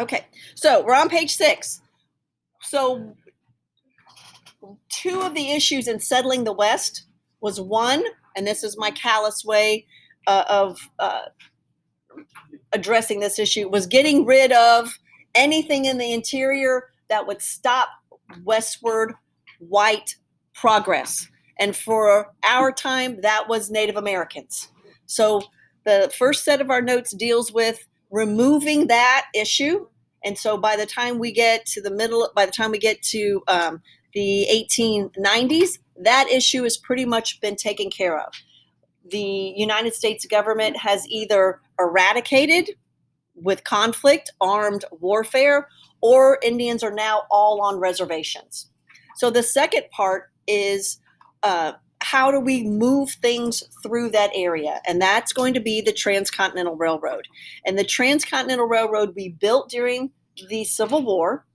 Okay, so we're on page 6. So 2 of the issues in settling the West was one, and this is my callous way of addressing this issue, was getting rid of anything in the interior that would stop westward white progress. And for our time, that was Native Americans. So the first set of our notes deals with removing that issue. And so by the time we get to the the 1890s, that issue has pretty much been taken care of. The United States government has either eradicated with conflict, armed warfare, or Indians are now all on reservations. So the second part is how do we move things through that area? And that's going to be the Transcontinental Railroad. And the Transcontinental Railroad we built during the Civil War,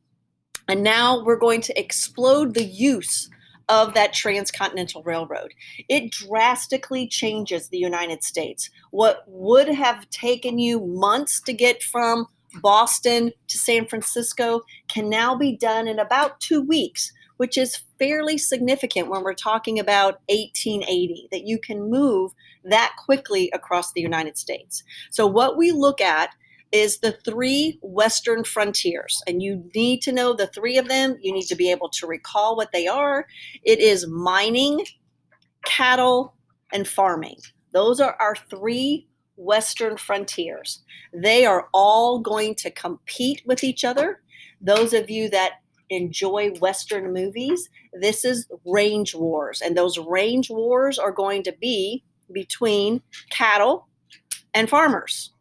and now we're going to explode the use of that Transcontinental Railroad. It drastically changes the United States. What would have taken you months to get from Boston to San Francisco can now be done in about 2 weeks, which is fairly significant when we're talking about 1880, that you can move that quickly across the United States. So what we look at is the 3 western frontiers, and you need to know the 3 of them. You need to be able to recall what they are. It is mining, cattle, and farming. Those are our 3 western frontiers. They are all going to compete with each other. Those of you that enjoy Western movies, this is range wars, and those range wars are going to be between cattle and farmers.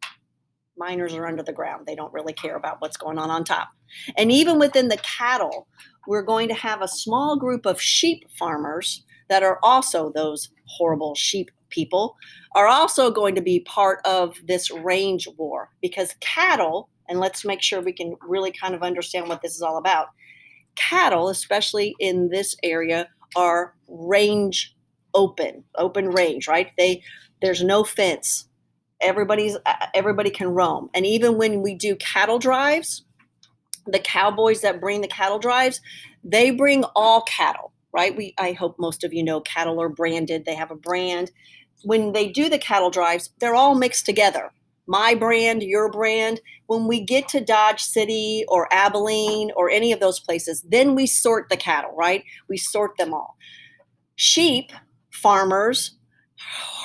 Miners are under the ground. They don't really care about what's going on top. And even within the cattle, we're going to have a small group of sheep farmers that are also those horrible sheep people, are also going to be part of this range war, because cattle, and let's make sure we can really kind of understand what this is all about. Cattle, especially in this area, are range open range, right? There's no fence. Everybody can roam. And even when we do cattle drives, the cowboys that bring the cattle drives, they bring all cattle, right? I hope most of you know cattle are branded. They have a brand. When they do the cattle drives, they're all mixed together. My brand, your brand. When we get to Dodge City or Abilene or any of those places, then we sort the cattle, right? We sort them all. Sheep farmers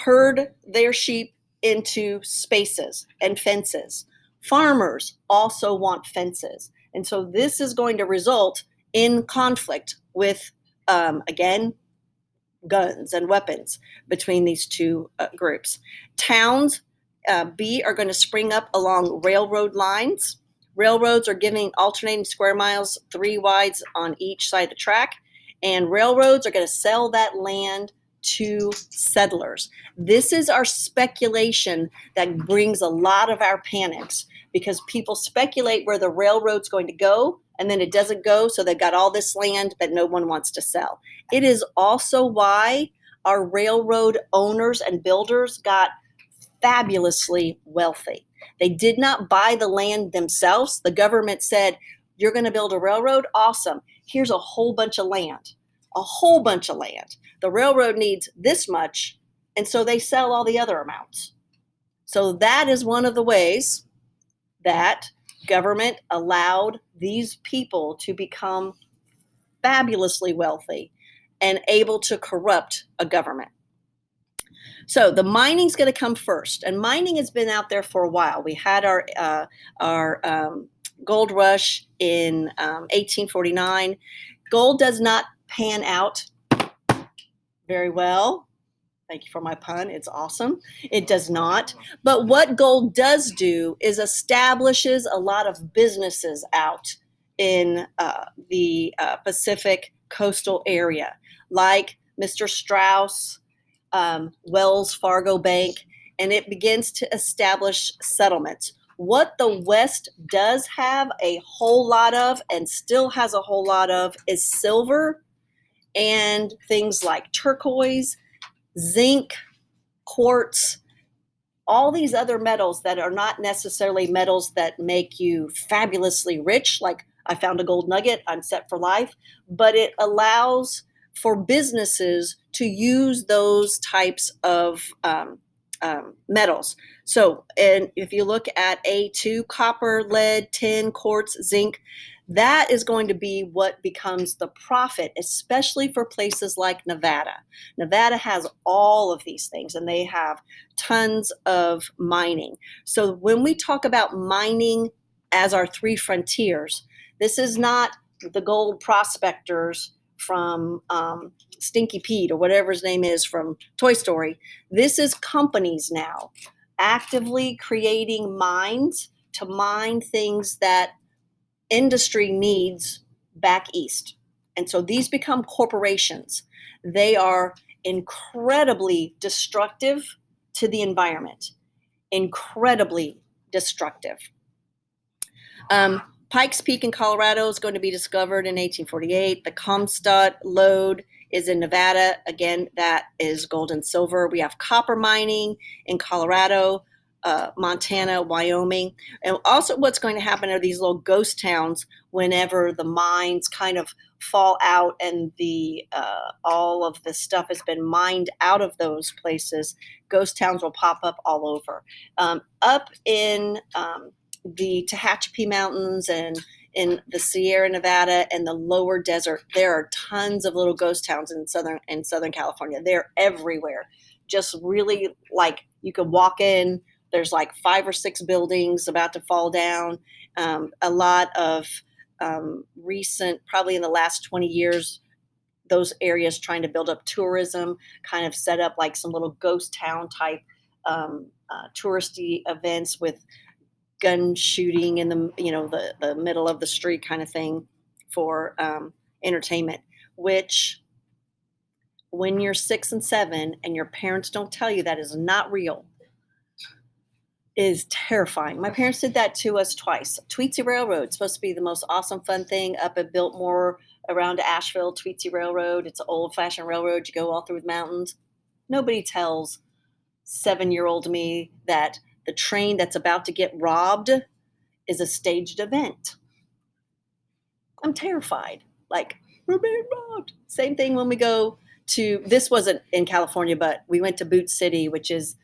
herd their sheep into spaces and fences. Farmers also want fences. And so this is going to result in conflict with, again, guns and weapons between these 2 groups. Towns, B, are going to spring up along railroad lines. Railroads are giving alternating square miles 3 wides on each side of the track, and railroads are going to sell that land to settlers. This is our speculation that brings a lot of our panics, because people speculate where the railroad's going to go, and then it doesn't go, so they've got all this land that no one wants to sell. It is also why our railroad owners and builders got fabulously wealthy. They did not buy the land themselves. The government said, you're going to build a railroad? Awesome. Here's a whole bunch of land. A whole bunch of land. The railroad needs this much, and so they sell all the other amounts. So that is one of the ways that government allowed these people to become fabulously wealthy and able to corrupt a government. So the mining's going to come first, and mining has been out there for a while. We had our gold rush in 1849. Gold does not pan out very well. Thank you for my pun. It's awesome. It does not. But what gold does do is establishes a lot of businesses out in the Pacific coastal area, like Mr. Strauss, Wells Fargo Bank, and it begins to establish settlements. What the West does have a whole lot of, and still has a whole lot of, is silver and things like turquoise, zinc, quartz, all these other metals that are not necessarily metals that make you fabulously rich, like I found a gold nugget, I'm set for life, but it allows for businesses to use those types of metals. So, and if you look at A2, copper, lead, tin, quartz, zinc, that is going to be what becomes the profit, especially for places like Nevada. Nevada has all of these things, and they have tons of mining. So when we talk about mining as our three frontiers, this is not the gold prospectors from Stinky Pete or whatever his name is from Toy Story. This is companies now actively creating mines to mine things that industry needs back east. And so these become corporations. They are incredibly destructive to the environment, incredibly destructive. Pikes Peak in Colorado is going to be discovered in 1848. The Comstock lode is in Nevada. Again, that is gold and silver. We have copper mining in Colorado, Montana, Wyoming. And also what's going to happen are these little ghost towns whenever the mines kind of fall out and the all of the stuff has been mined out of those places. Ghost towns will pop up all over. Up in the Tehachapi Mountains and in the Sierra Nevada and the lower desert, there are tons of little ghost towns in Southern California. They're everywhere. Just really like you could walk in, there's like 5 or 6 buildings about to fall down. A lot of recent, probably in the last 20 years, those areas trying to build up tourism, kind of set up like some little ghost town type touristy events with gun shooting in the middle of the street kind of thing for entertainment, which when you're 6 and 7 and your parents don't tell you that is not real is terrifying. My parents did that to us twice. Tweetsie Railroad, supposed to be the most awesome fun thing up at Biltmore around Asheville. Tweetsie Railroad, it's an old-fashioned railroad. You go all through the mountains. Nobody tells 7-year-old me that the train that's about to get robbed is a staged event. I'm terrified. Like, we're being robbed. Same thing when we go to, this wasn't in California, but we went to Boot City, which is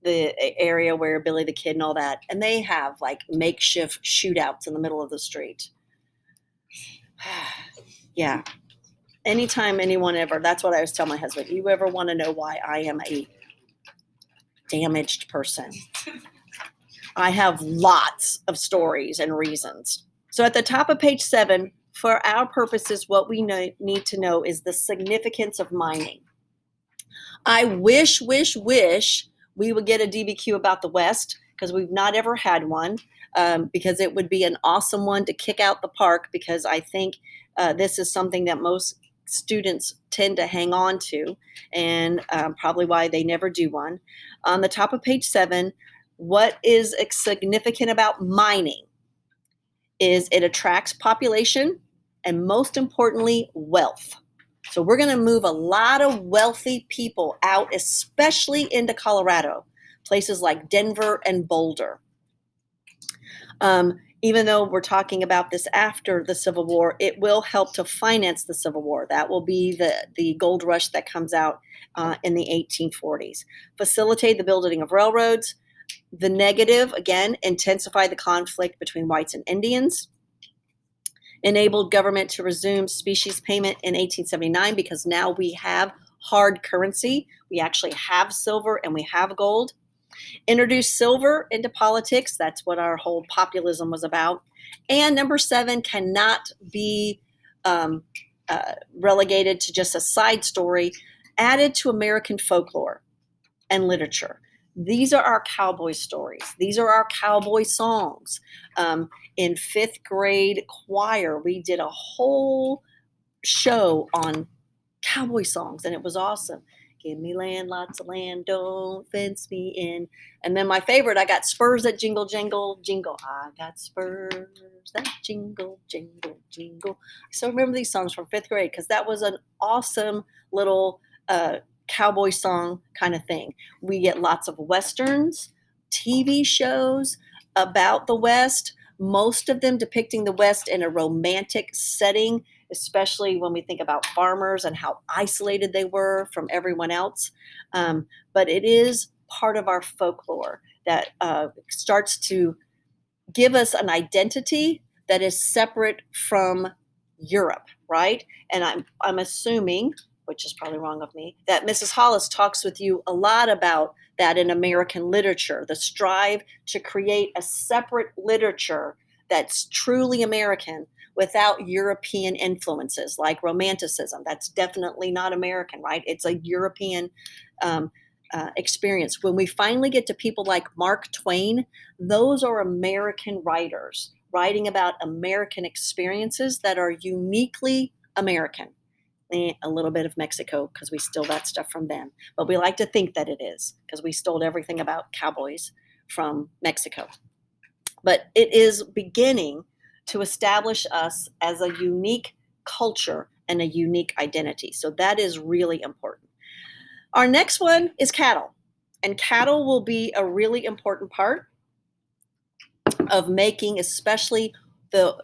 the area where Billy the Kid and all that. And they have like makeshift shootouts in the middle of the street. Yeah. Anytime anyone ever, that's what I always tell my husband, you ever want to know why I am a damaged person? I have lots of stories and reasons. So at the top of page 7, for our purposes, what we need to know is the significance of mining. I wish we would get a DBQ about the West, because we've not ever had one, because it would be an awesome one to kick out the park, because I think this is something that most students tend to hang on to, and probably why they never do one. On the top of page 7, what is significant about mining is it attracts population and, most importantly, wealth. So we're going to move a lot of wealthy people out, especially into Colorado, places like Denver and Boulder. Even though we're talking about this after the Civil War, it will help to finance the Civil War. That will be the gold rush that comes out in the 1840s. Facilitate the building of railroads. The negative, again, intensify the conflict between whites and Indians. Enabled government to resume species payment in 1879 because now we have hard currency. We actually have silver and we have gold. Introduced silver into politics. That's what our whole populism was about. And number 7, cannot be relegated to just a side story, added to American folklore and literature. These are our cowboy stories. These are our cowboy songs. In 5th grade choir, we did a whole show on cowboy songs, and it was awesome. Give me land, lots of land, don't fence me in. And then my favorite, I got spurs that jingle, jingle, jingle. I got spurs that jingle, jingle, jingle. So remember these songs from 5th grade because that was an awesome little cowboy song kind of thing. We get lots of Westerns, TV shows about the West, most of them depicting the West in a romantic setting, especially when we think about farmers and how isolated they were from everyone else. But it is part of our folklore that starts to give us an identity that is separate from Europe, right? And I'm assuming, which is probably wrong of me, that Mrs. Hollis talks with you a lot about that in American literature, the strive to create a separate literature that's truly American without European influences like Romanticism. That's definitely not American, right? It's a European experience. When we finally get to people like Mark Twain, those are American writers writing about American experiences that are uniquely American. A little bit of Mexico because we stole that stuff from them. But we like to think that it is because we stole everything about cowboys from Mexico. But it is beginning to establish us as a unique culture and a unique identity. So that is really important. Our next one is cattle. And cattle will be a really important part of making, especially the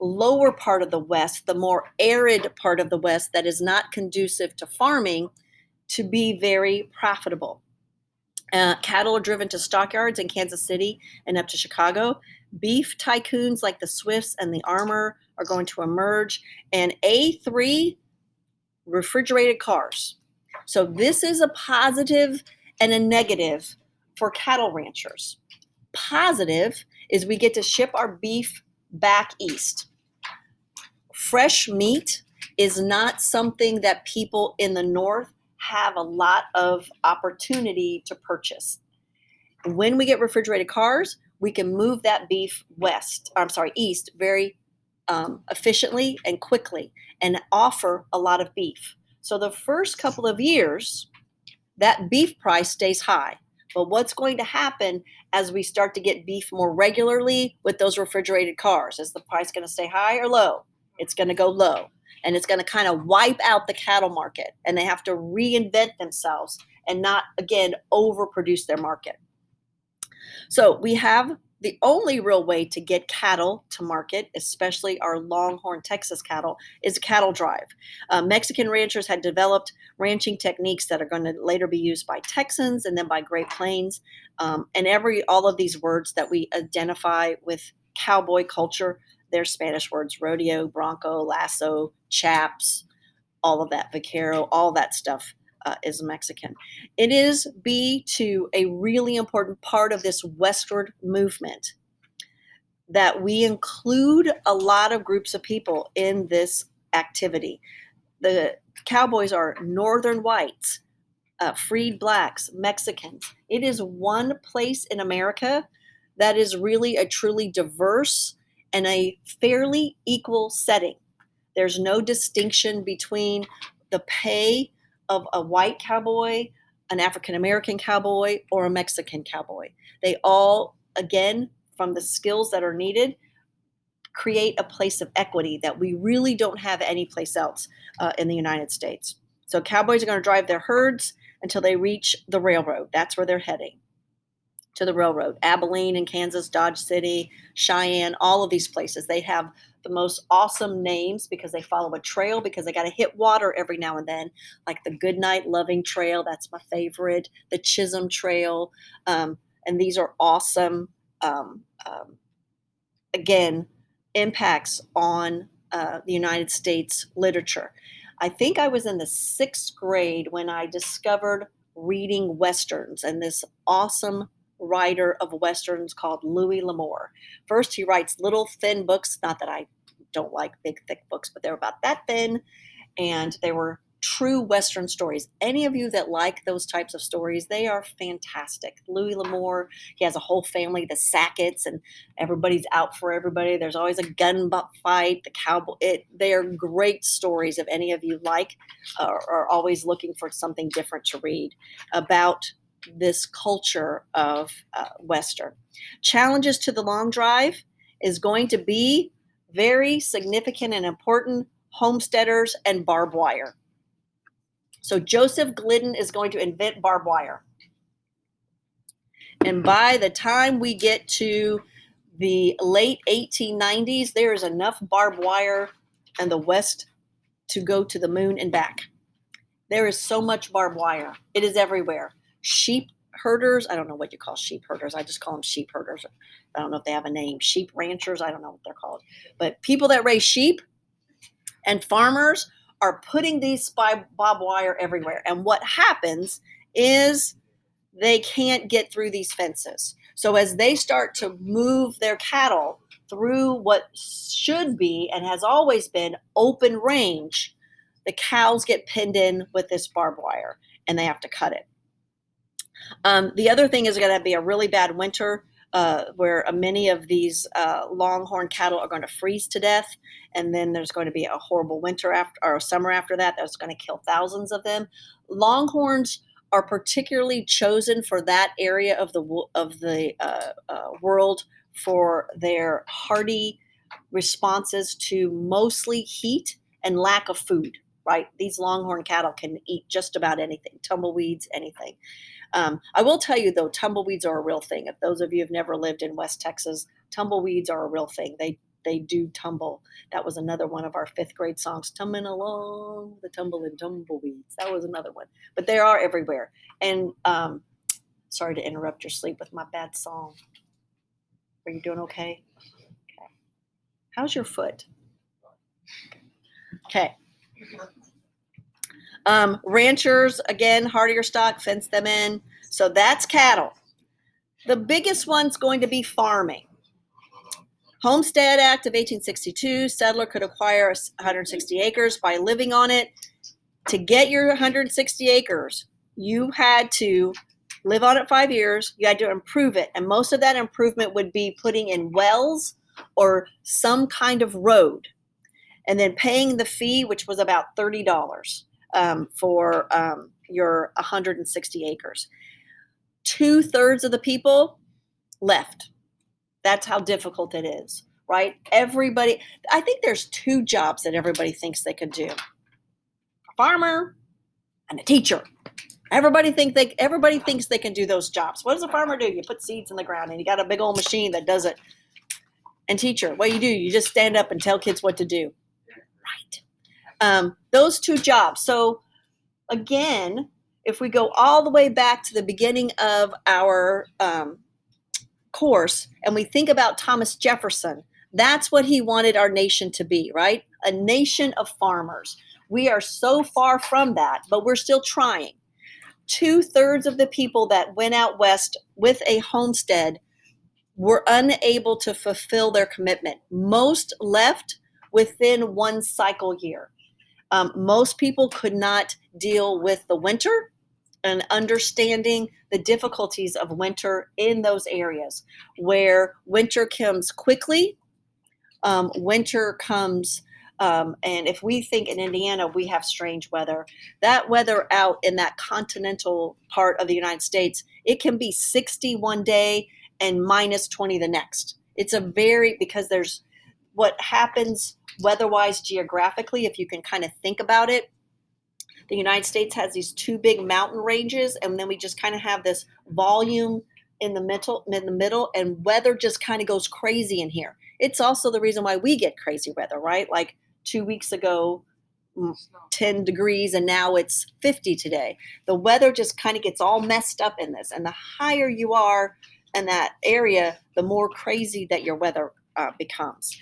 lower part of the West, the more arid part of the West that is not conducive to farming, to be very profitable. Cattle are driven to stockyards in Kansas City and up to Chicago. Beef tycoons like the Swifts and the Armour are going to emerge. And A3 refrigerated cars. So this is a positive and a negative for cattle ranchers. Positive is we get to ship our beef back east. Fresh meat is not something that people in the north have a lot of opportunity to purchase. When we get refrigerated cars, we can move that beef east very efficiently and quickly and offer a lot of beef. So the first couple of years, that beef price stays high. But what's going to happen as we start to get beef more regularly with those refrigerated cars? Is the price going to stay high or low? It's going to go low. And it's going to kind of wipe out the cattle market. And they have to reinvent themselves and not, again, overproduce their market. So we have the only real way to get cattle to market, especially our Longhorn Texas cattle, is a cattle drive. Mexican ranchers had developed ranching techniques that are going to later be used by Texans and then by Great Plains. And all of these words that we identify with cowboy culture, they're Spanish words: rodeo, bronco, lasso, chaps, all of that, vaquero, all that stuff. Is Mexican. It is B2 a really important part of this westward movement that we include a lot of groups of people in this activity. The cowboys are northern whites, freed blacks, Mexicans. It is one place in America that is really a truly diverse and a fairly equal setting. There's no distinction between the pay of a white cowboy, an African-American cowboy, or a Mexican cowboy. They all, again, from the skills that are needed, create a place of equity that we really don't have anyplace else in the United States. So cowboys are going to drive their herds until they reach the railroad. That's where they're heading, to the railroad. Abilene in Kansas, Dodge City, Cheyenne, all of these places. They have the most awesome names because they follow a trail, because they got to hit water every now and then, like the Goodnight Loving Trail. That's my favorite. The Chisholm Trail. And these are awesome, again, impacts on the United States literature. I think I was in the 6th grade when I discovered reading Westerns, and this awesome writer of Westerns called Louis L'Amour. First, he writes little thin books. Not that I don't like big, thick books, but they were about that thin, and they were true Western stories. Any of you that like those types of stories, they are fantastic. Louis L'Amour, he has a whole family, the Sacketts, and everybody's out for everybody. There's always a gun fight, the cowboy. They are great stories. If any of you like are always looking for something different to read about this culture of Western. Challenges to the long drive is going to be very significant and important: homesteaders and barbed wire. So Joseph Glidden is going to invent barbed wire. And by the time we get to the late 1890s, there is enough barbed wire in the West to go to the moon and back. There is so much barbed wire. It is everywhere. Sheep herders, I don't know what you call sheep herders. I just call them sheep herders. I don't know if they have a name. Sheep ranchers, I don't know what they're called. But people that raise sheep and farmers are putting these barbed wire everywhere. And what happens is they can't get through these fences. So as they start to move their cattle through what should be and has always been open range, the cows get pinned in with this barbed wire and they have to cut it. The other thing is going to be a really bad winter where many of these longhorn cattle are going to freeze to death. And then there's going to be a horrible winter after, or a summer after that that's going to kill thousands of them. Longhorns are particularly chosen for that area of the world for their hardy responses to mostly heat and lack of food, right? These longhorn cattle can eat just about anything, tumbleweeds, anything. I will tell you, though, tumbleweeds are a real thing. If those of you have never lived in West Texas, tumbleweeds are a real thing. They do tumble. That was another one of our 5th grade songs, Tumbling Along the Tumbling Tumbleweeds. That was another one. But they are everywhere. And sorry to interrupt your sleep with my bad song. Are you doing okay? Okay. How's your foot? Okay. Ranchers, again, hardier stock, fence them in. So that's cattle. The biggest one's going to be farming. Homestead Act of 1862, settler could acquire 160 acres by living on it. To get your 160 acres, you had to live on it 5 years. You had to improve it. And most of that improvement would be putting in wells or some kind of road. And then paying the fee, which was about $30 for your 160 acres. 2/3 of the people left. That's how difficult it is, right? Everybody, I think there's 2 jobs that everybody thinks they could do. A farmer and a teacher. Everybody thinks they can do those jobs. What does a farmer do? You put seeds in the ground and you got a big old machine that does it. And teacher, what do? You just stand up and tell kids what to do. Right. Those 2 jobs. So again, if we go all the way back to the beginning of our course and we think about Thomas Jefferson, that's what he wanted our nation to be, right? A nation of farmers. We are so far from that, but we're still trying. 2/3 of the people that went out west with a homestead were unable to fulfill their commitment. Most left within 1 cycle year. Most people could not deal with the winter and understanding the difficulties of winter in those areas where winter comes quickly. Winter comes, and if we think in Indiana, we have strange weather. That weather out in that continental part of the United States, it can be 60 one day and -20 the next. It's because there's what happens weather-wise geographically, if you can kind of think about it. The United States has these 2 big mountain ranges, and then we just kind of have this volume in the middle, and weather just kind of goes crazy in here. It's also the reason why we get crazy weather, right? Like 2 weeks ago, 10 degrees, and now it's 50 today. The weather just kind of gets all messed up in this, and the higher you are in that area, the more crazy that your weather becomes.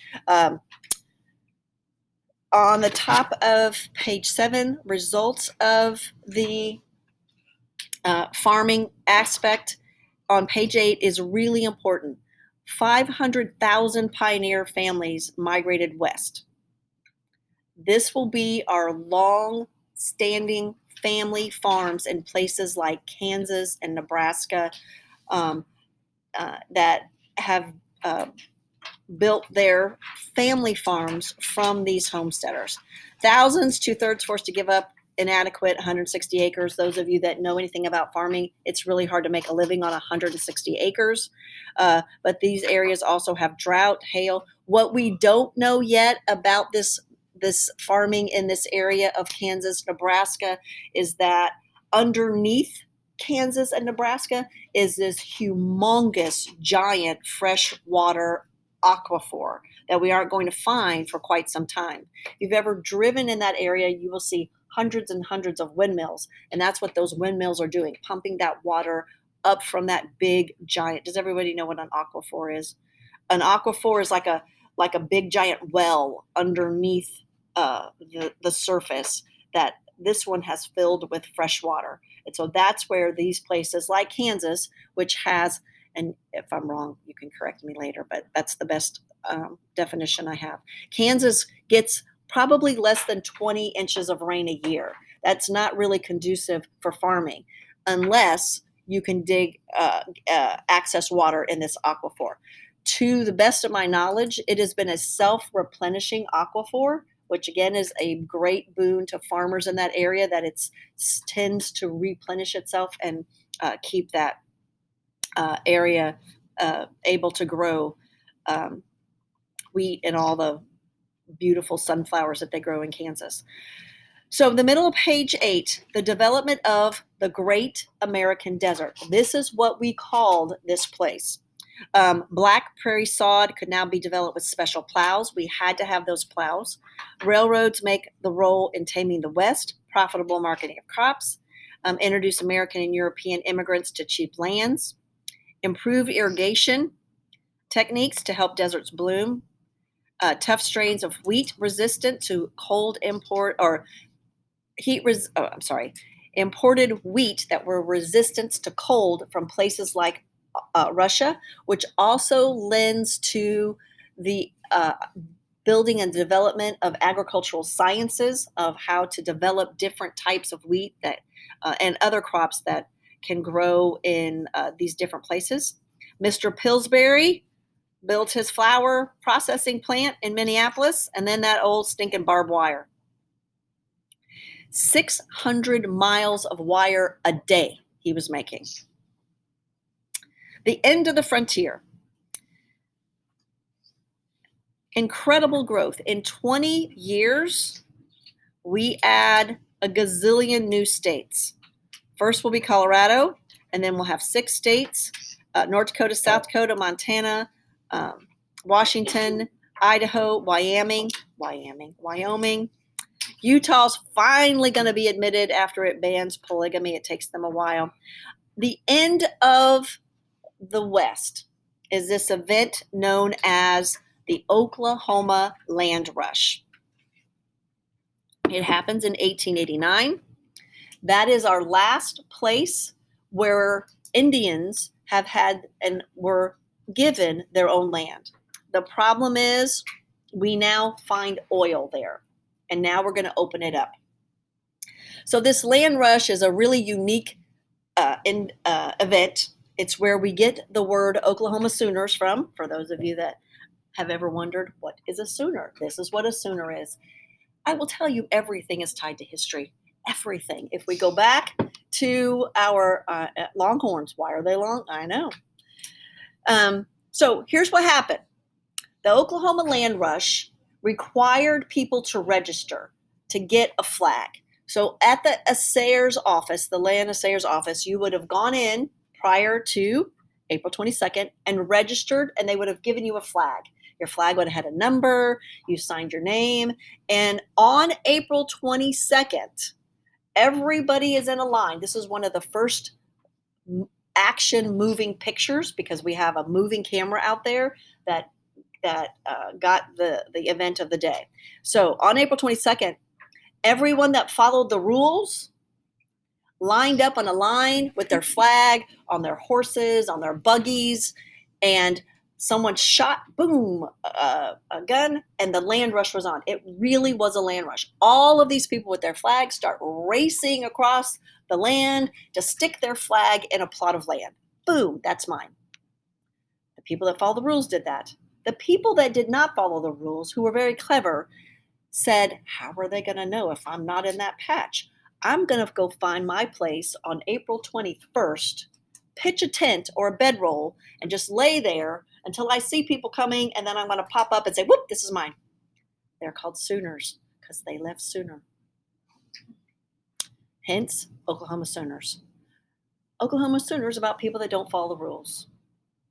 On the top of page 7, results of the farming aspect on page 8 is really important. 500,000 pioneer families migrated west. This will be our long-standing family farms in places like Kansas and Nebraska that have built their family farms from these homesteaders. Thousands, 2/3 forced to give up inadequate 160 acres. Those of you that know anything about farming, it's really hard to make a living on 160 acres. But these areas also have drought, hail. What we don't know yet about this farming in this area of Kansas, Nebraska, is that underneath Kansas and Nebraska is this humongous, giant freshwater aquifer that we aren't going to find for quite some time. If you've ever driven in that area, you will see hundreds and hundreds of windmills, and that's what those windmills are doing, pumping that water up from that big giant. Does everybody know what an aquifer is? An aquifer is like a big giant well underneath the surface that this one has filled with fresh water. And so that's where these places like Kansas, which has, and if I'm wrong, you can correct me later, but that's the best definition I have. Kansas gets probably less than 20 inches of rain a year. That's not really conducive for farming unless you can access water in this aquifer. To the best of my knowledge, it has been a self-replenishing aquifer, which again is a great boon to farmers in that area, that it tends to replenish itself and keep that area able to grow wheat and all the beautiful sunflowers that they grow in Kansas. So the middle of page 8, the development of the Great American Desert. This is what we called this place. Black prairie sod could now be developed with special plows. We had to have those plows. Railroads make the role in taming the West, profitable marketing of crops, introduce American and European immigrants to cheap lands, improve irrigation techniques to help deserts bloom, tough strains of wheat resistant to cold import or imported wheat that were resistant to cold from places like Russia, which also lends to the building and development of agricultural sciences, of how to develop different types of wheat that and other crops that can grow in these different places. Mr. Pillsbury built his flour processing plant in Minneapolis, and then that old stinking barbed wire. 600 miles of wire a day he was making. The end of the frontier. Incredible growth. In 20 years, we add a gazillion new states. First will be Colorado, and then we'll have 6 states, North Dakota, South Dakota, Montana, Washington, Idaho, Wyoming. Utah's finally going to be admitted after it bans polygamy. It takes them a while. The end of the West is this event known as the Oklahoma Land Rush. It happens in 1889. That is our last place where Indians have had and were given their own land. The problem is we now find oil there, and now we're going to open it up. So this land rush is a really unique event. It's where we get the word Oklahoma Sooners from, for those of you that have ever wondered, what is a Sooner? This is what a Sooner is. I will tell you, everything is tied to history. Everything. If we go back to our Longhorns, why are they long? I know. So here's what happened. The Oklahoma Land Rush required people to register to get a flag. So at the assayer's office, the land assayer's office, you would have gone in prior to April 22nd and registered, and they would have given you a flag. Your flag would have had a number, you signed your name, and on April 22nd, everybody is in a line. This is one of the first action moving pictures, because we have a moving camera out there that got the event of the day. So on April 22nd, everyone that followed the rules lined up on a line with their flag, on their horses, on their buggies, and someone shot, boom, a gun, and the land rush was on. It really was a land rush. All of these people with their flags start racing across the land to stick their flag in a plot of land. Boom, that's mine. The people that follow the rules did that. The people that did not follow the rules, who were very clever, said, how are they going to know if I'm not in that patch? I'm going to go find my place on April 21st, pitch a tent or a bedroll, and just lay there until I see people coming, and then I'm going to pop up and say, whoop, this is mine. They're called Sooners because they left sooner. Hence, Oklahoma Sooners. Oklahoma Sooners about people that don't follow the rules,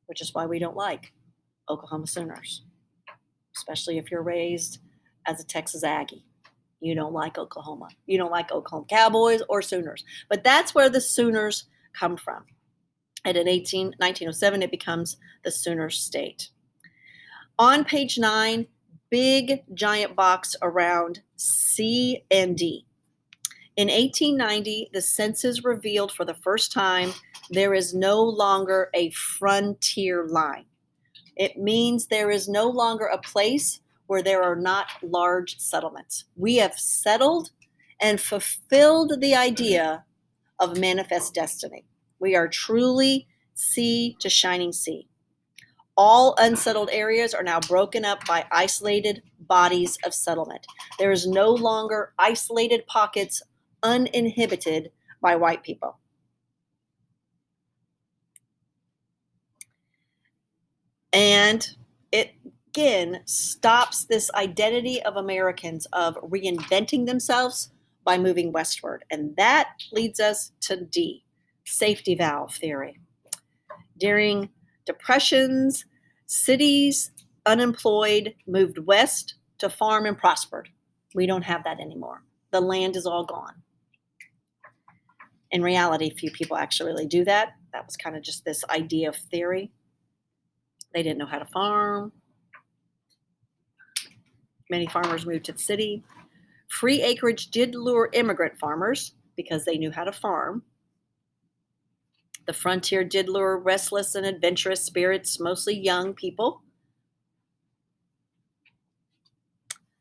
which is why we don't like Oklahoma Sooners, especially if you're raised as a Texas Aggie. You don't like Oklahoma. You don't like Oklahoma Cowboys or Sooners. But that's where the Sooners come from. And in 1907, it becomes the Sooner State. On page 9, big giant box around C and D. In 1890, the census revealed for the first time there is no longer a frontier line. It means there is no longer a place where there are not large settlements. We have settled and fulfilled the idea of manifest destiny. We are truly sea to shining sea. All unsettled areas are now broken up by isolated bodies of settlement. There is no longer isolated pockets uninhibited by white people. And it again stops this identity of Americans of reinventing themselves by moving westward. And that leads us to D, safety valve theory. During depressions, cities unemployed moved west to farm and prospered. We don't have that anymore. The land is all gone. In reality, few people actually really do that. That was kind of just this idea of theory. They didn't know how to farm. Many farmers moved to the city. Free acreage did lure immigrant farmers because they knew how to farm. The frontier did lure restless and adventurous spirits, mostly young people.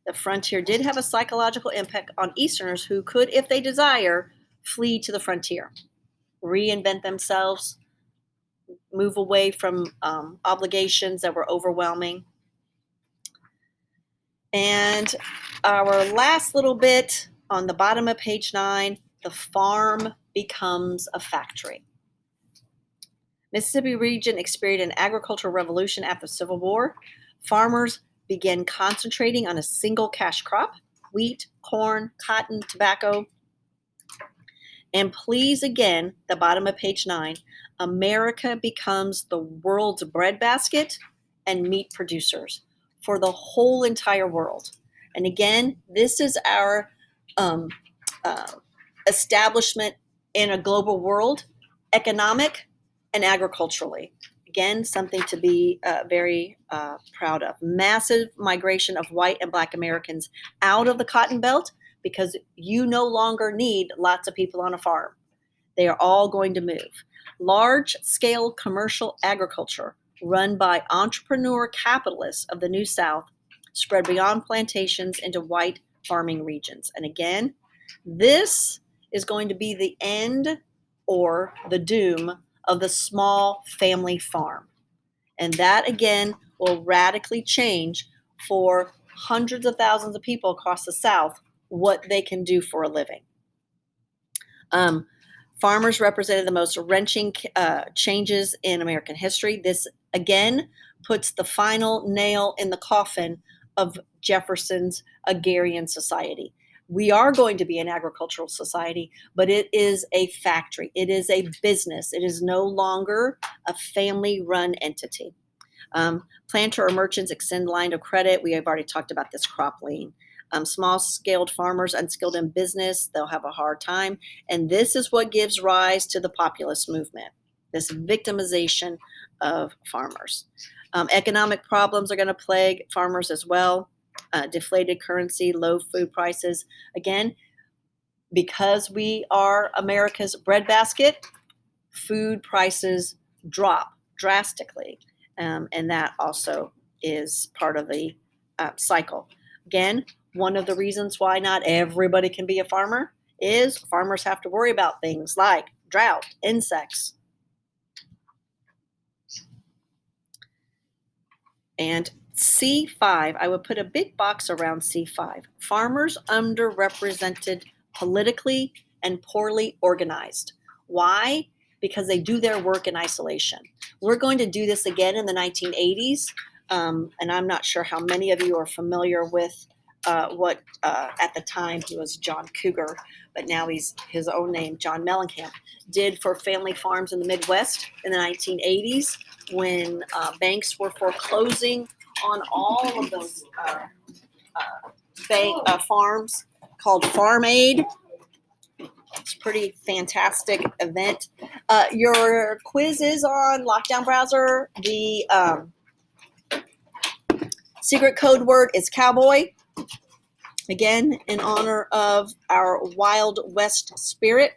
The frontier did have a psychological impact on Easterners who could, if they desire, flee to the frontier, reinvent themselves, move away from obligations that were overwhelming. And our last little bit on the bottom of page 9, the farm becomes a factory. Mississippi region experienced an agricultural revolution after the Civil War. Farmers began concentrating on a single cash crop, wheat, corn, cotton, tobacco. And please, again, the bottom of page 9, America becomes the world's breadbasket and meat producers for the whole entire world. And again, this is our establishment in a global world, economic and agriculturally. Again, something to be very proud of. Massive migration of white and black Americans out of the Cotton Belt because you no longer need lots of people on a farm. They are all going to move. Large-scale commercial agriculture run by entrepreneur capitalists of the New South spread beyond plantations into white farming regions. And again, this is going to be the end or the doom of the small family farm. And that, again, will radically change for hundreds of thousands of people across the South what they can do for a living. Farmers represented the most wrenching changes in American history. This, again, puts the final nail in the coffin of Jefferson's agrarian society. We are going to be an agricultural society, but it is a factory. It is a business. It is no longer a family-run entity. Planter or merchants extend line of credit. We have already talked about this crop lien. Small-scaled farmers, unskilled in business, they'll have a hard time. And this is what gives rise to the populist movement, this victimization of farmers. Economic problems are going to plague farmers as well. Deflated currency, low food prices. Again, because we are America's breadbasket, food prices drop drastically. And that also is part of the cycle. Again, one of the reasons why not everybody can be a farmer is farmers have to worry about things like drought, insects. And C5, I would put a big box around C5. Farmers underrepresented politically and poorly organized. Why? Because they do their work in isolation. We're going to do this again in the 1980s. And I'm not sure how many of you are familiar with what at the time he was John Cougar, but now he's his own name, John Mellencamp, did for family farms in the Midwest in the 1980s when banks were foreclosing on all of those farms, called Farm Aid. It's a pretty fantastic event. Your quiz is on Lockdown Browser. The secret code word is cowboy. Again, in honor of our Wild West spirit.